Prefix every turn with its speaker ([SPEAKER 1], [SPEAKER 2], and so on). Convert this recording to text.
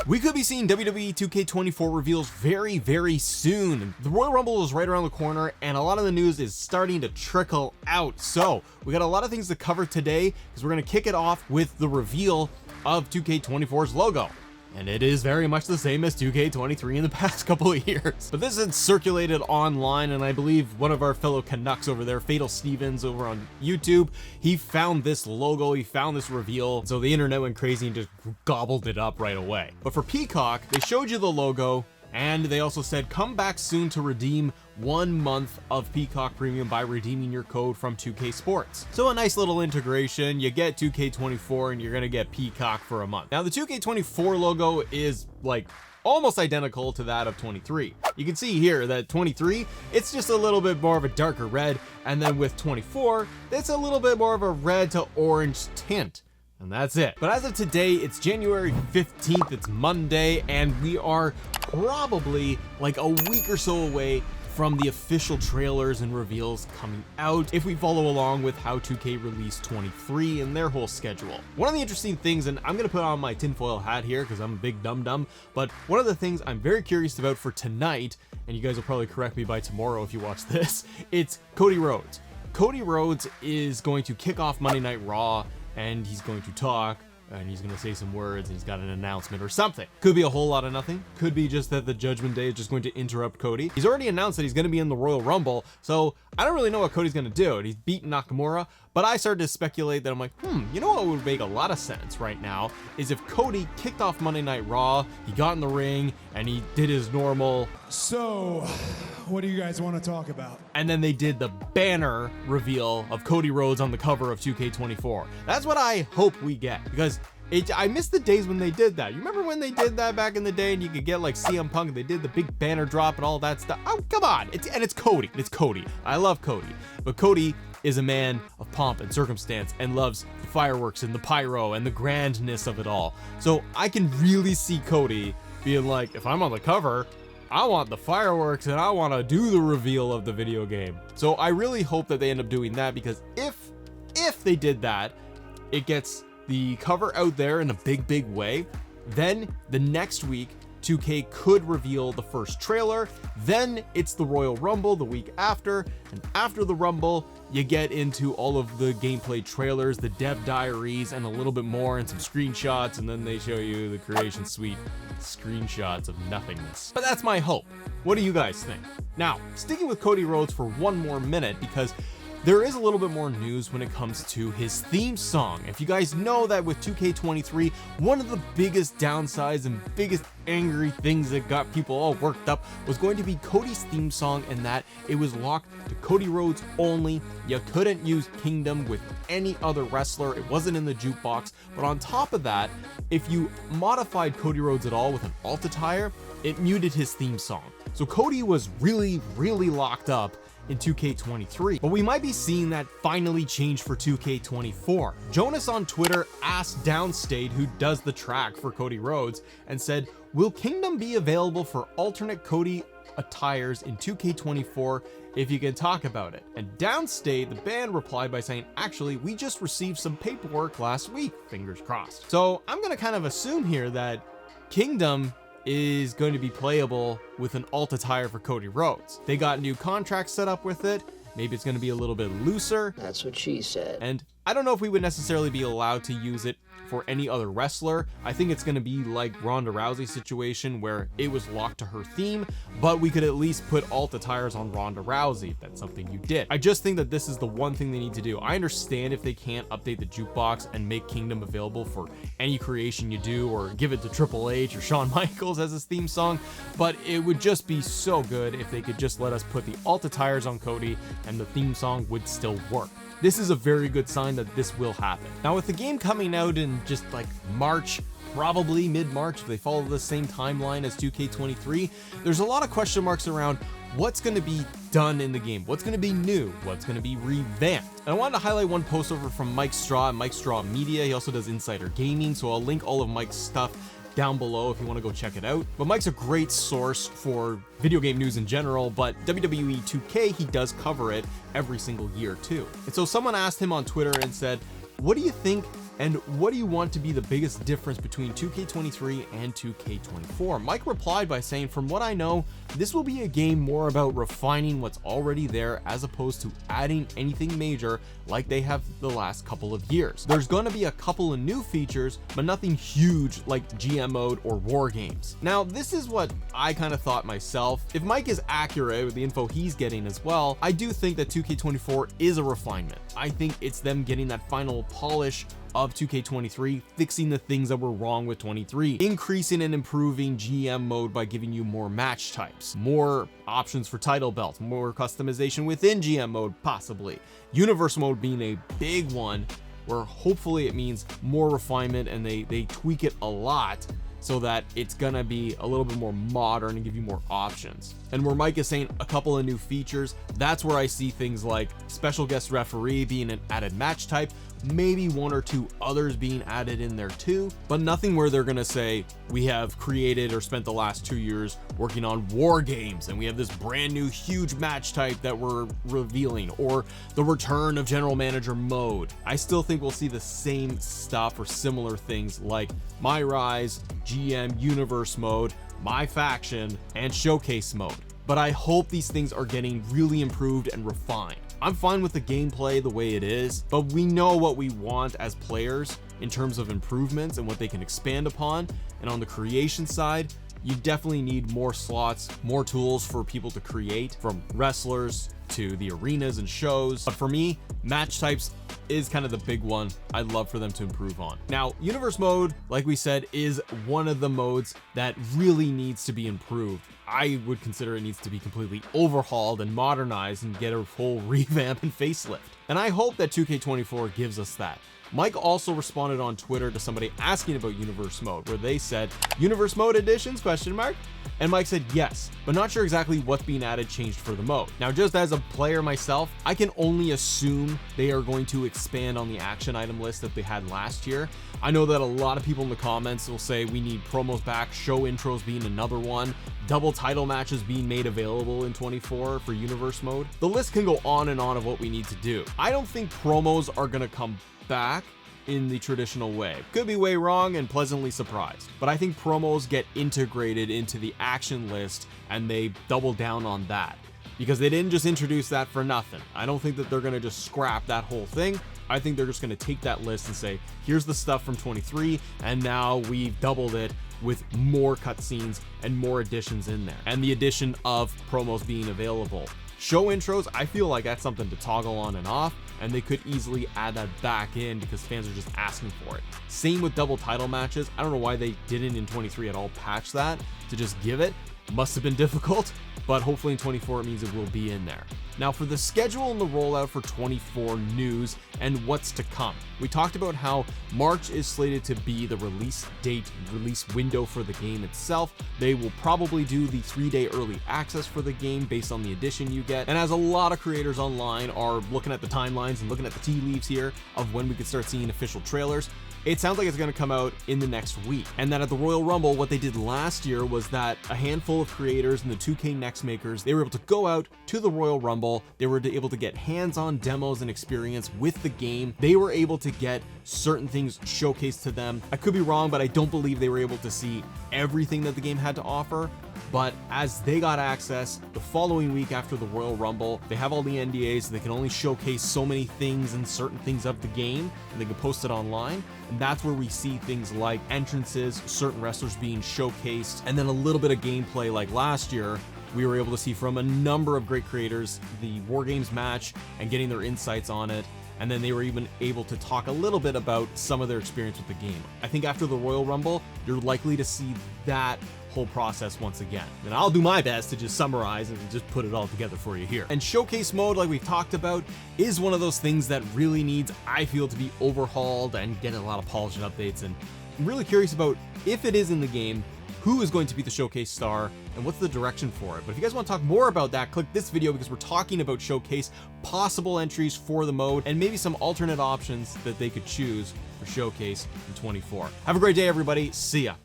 [SPEAKER 1] We could be seeing WWE 2K24 reveals very soon. The Royal Rumble is right around the corner and a lot of the news is starting to trickle out. So we got a lot of things to cover today because we're going to kick it off with the reveal of 2K24's logo. And it is very much the same as 2K23 in the past couple of years. But this is circulated online, and I believe one of our fellow Canucks over there, Fatal Stevens over on YouTube, he found this logo, he found this reveal, so the internet went crazy and just gobbled it up right away. But for Peacock, they showed you the logo, and they also said, come back soon to redeem 1 month of Peacock Premium by redeeming your code from 2K Sports. So a nice little integration. You get 2K24 and you're gonna get Peacock for a month. Now the 2K24 logo is like almost identical to that of 23. You can see here that 23, it's just a little bit more of a darker red, and then with 24, it's a little bit more of a red to orange tint. And that's it. But as of today, it's January 15th, it's Monday, and we are probably like a week or so away from the official trailers and reveals coming out if we follow along with how 2K released 23 and their whole schedule. One of the interesting things, and I'm gonna put on my tinfoil hat here because I'm a big dum-dum, but one of the things I'm very curious about for tonight, and you guys will probably correct me by tomorrow if you watch this, it's Cody Rhodes. Cody Rhodes is going to kick off Monday Night Raw, and he's going to talk, and he's going to say some words, and he's got an announcement or something. Could be a whole lot of nothing. Could be just that the Judgment Day is just going to interrupt Cody. He's already announced that he's going to be in the Royal Rumble, so I don't really know what Cody's going to do. And he's beaten Nakamura, but I started to speculate that I'm like, you know what would make a lot of sense right now is if Cody kicked off Monday Night Raw, he got in the ring, and he did his normal,
[SPEAKER 2] so what do you guys want to talk about?
[SPEAKER 1] And then they did the banner reveal of Cody Rhodes on the cover of 2K24. That's what I hope we get, because I miss the days when they did that. You remember when they did that back in the day and you could get like CM Punk and they did the big banner drop and all that stuff? Oh, come on. It's Cody. It's Cody. I love Cody. But Cody is a man of pomp and circumstance and loves the fireworks and the pyro and the grandness of it all. So I can really see Cody being like, if I'm on the cover, I want the fireworks and I want to do the reveal of the video game. So I really hope that they end up doing that, because if they did that, it gets the cover out there in a big way. Then the next week 2K could reveal the first trailer, then it's the Royal Rumble the week after, and after the Rumble you get into all of the gameplay trailers, the dev diaries, and a little bit more, and some screenshots, and then they show you the creation suite screenshots of nothingness. But that's my hope. What do you guys think? Now, sticking with Cody Rhodes for one more minute, because there is a little bit more news when it comes to his theme song. If you guys know that with 2K23, one of the biggest downsides and biggest angry things that got people all worked up was going to be Cody's theme song, and that it was locked to Cody Rhodes only. You couldn't use Kingdom with any other wrestler. It wasn't in the jukebox. But on top of that, if you modified Cody Rhodes at all with an alt attire, it muted his theme song. So Cody was really locked up in 2K23, but we might be seeing that finally change for 2K24. Jonas on Twitter asked Downstate, who does the track for Cody Rhodes, and said, will Kingdom be available for alternate Cody attires in 2K24 if you can talk about it? And Downstate, the band, replied by saying, actually, we just received some paperwork last week, fingers crossed. So I'm gonna kind of assume here that Kingdom is going to be playable with an alt attire for Cody Rhodes. They got new contracts set up with it. Maybe it's going to be a little bit looser.
[SPEAKER 3] That's what she said.
[SPEAKER 1] And I don't know if we would necessarily be allowed to use it for any other wrestler. I think it's going to be like Ronda Rousey's situation where it was locked to her theme, but we could at least put alt attires on Ronda Rousey if that's something you did. I just think that this is the one thing they need to do. I understand if they can't update the jukebox and make Kingdom available for any creation you do, or give it to Triple H or Shawn Michaels as his theme song, but it would just be so good if they could just let us put the alt attires on Cody and the theme song would still work. This is a very good sign that this will happen. Now, with the game coming out in just like March, probably mid-March if they follow the same timeline as 2K23, there's a lot of question marks around what's going to be done in the game, what's going to be new, what's going to be revamped. And I wanted to highlight one post over from Mike Straw at Mike Straw Media. He also does Insider Gaming, so I'll link all of Mike's stuff down below if you want to go check it out. But Mike's a great source for video game news in general, but WWE 2K, he does cover it every single year too. And so someone asked him on Twitter and said, what do you think And what do you want to be the biggest difference between 2K23 and 2K24? Mike replied by saying, from what I know, this will be a game more about refining what's already there as opposed to adding anything major like they have the last couple of years. There's going to be a couple of new features, but nothing huge like GM mode or war games. Now, this is what I kind of thought myself. If Mike is accurate with the info he's getting as well, I do think that 2K24 is a refinement. I think it's them getting that final polish of 2K23, fixing the things that were wrong with 23, increasing and improving GM mode by giving you more match types, more options for title belts, more customization within GM mode, possibly. Universe mode being a big one, where hopefully it means more refinement and they tweak it a lot so that it's gonna be a little bit more modern and give you more options. And where Mike is saying a couple of new features, that's where I see things like special guest referee being an added match type, maybe one or two others being added in there too, but nothing where they're gonna say, we have created or spent the last 2 years working on war games and we have this brand new huge match type that we're revealing, or the return of general manager mode. I still think we'll see the same stuff or similar things like My Rise, GM Universe mode, My Faction, and Showcase mode. But I hope these things are getting really improved and refined. I'm fine with the gameplay the way it is, but we know what we want as players in terms of improvements and what they can expand upon. And on the creation side, you definitely need more slots, more tools for people to create, from wrestlers to the arenas and shows. But for me, match types is kind of the big one I'd love for them to improve on. Now, Universe mode, like we said, is one of the modes that really needs to be improved. I would consider it needs to be completely overhauled and modernized and get a full revamp and facelift. And I hope that 2K24 gives us that. Mike also responded on Twitter to somebody asking about Universe mode, where they said, Universe mode additions, question mark? And Mike said yes, but not sure exactly what's being added changed for the mode. Now, just as a player myself, I can only assume they are going to expand on the action item list that they had last year. I know that a lot of people in the comments will say we need promos back, show intros being another one, double title matches being made available in 24 for Universe mode. The list can go on and on of what we need to do. I don't think promos are gonna come back in the traditional way. Could be way wrong and pleasantly surprised, but I think promos get integrated into the action list and they double down on that, because they didn't just introduce that for nothing. I don't think that they're gonna just scrap that whole thing. I think they're just gonna take that list and say, here's the stuff from 23, and now we've doubled it with more cutscenes and more additions in there, and the addition of promos being available. Show intros, I feel like that's something to toggle on and off, and they could easily add that back in because fans are just asking for it. Same with double title matches. I don't know why they didn't in 23 at all patch that to just give it. Must have been difficult, but hopefully in 24 it means it will be in there. Now, for the schedule and the rollout for 24 news and what's to come, we talked about how March is slated to be the release date, release window for the game itself. They will probably do the 3-day early access for the game based on the edition you get. And as a lot of creators online are looking at the timelines and looking at the tea leaves here of when we could start seeing official trailers, it sounds like it's going to come out in the next week. And that at the Royal Rumble, what they did last year was that a handful of creators and the 2K Next makers, they were able to go out to the Royal Rumble. They were able to get hands-on demos and experience with the game. They were able to get certain things showcased to them. I could be wrong, but I don't believe they were able to see everything that the game had to offer. But as they got access the following week after the Royal Rumble, they have all the NDAs, they can only showcase so many things and certain things of the game, and they can post it online. And that's where we see things like entrances, certain wrestlers being showcased, and then a little bit of gameplay like last year. We were able to see from a number of great creators the War Games match and getting their insights on it. And then they were even able to talk a little bit about some of their experience with the game. I think after the Royal Rumble, you're likely to see that whole process once again. And I'll do my best to just summarize and just put it all together for you here. And showcase mode, like we've talked about, is one of those things that really needs, I feel, to be overhauled and get a lot of polish and updates. And I'm really curious about, if it is in the game, who is going to be the showcase star and what's the direction for it. But if you guys want to talk more about that, click this video because we're talking about showcase, possible entries for the mode, and maybe some alternate options that they could choose for showcase in 24. Have a great day, everybody. See ya.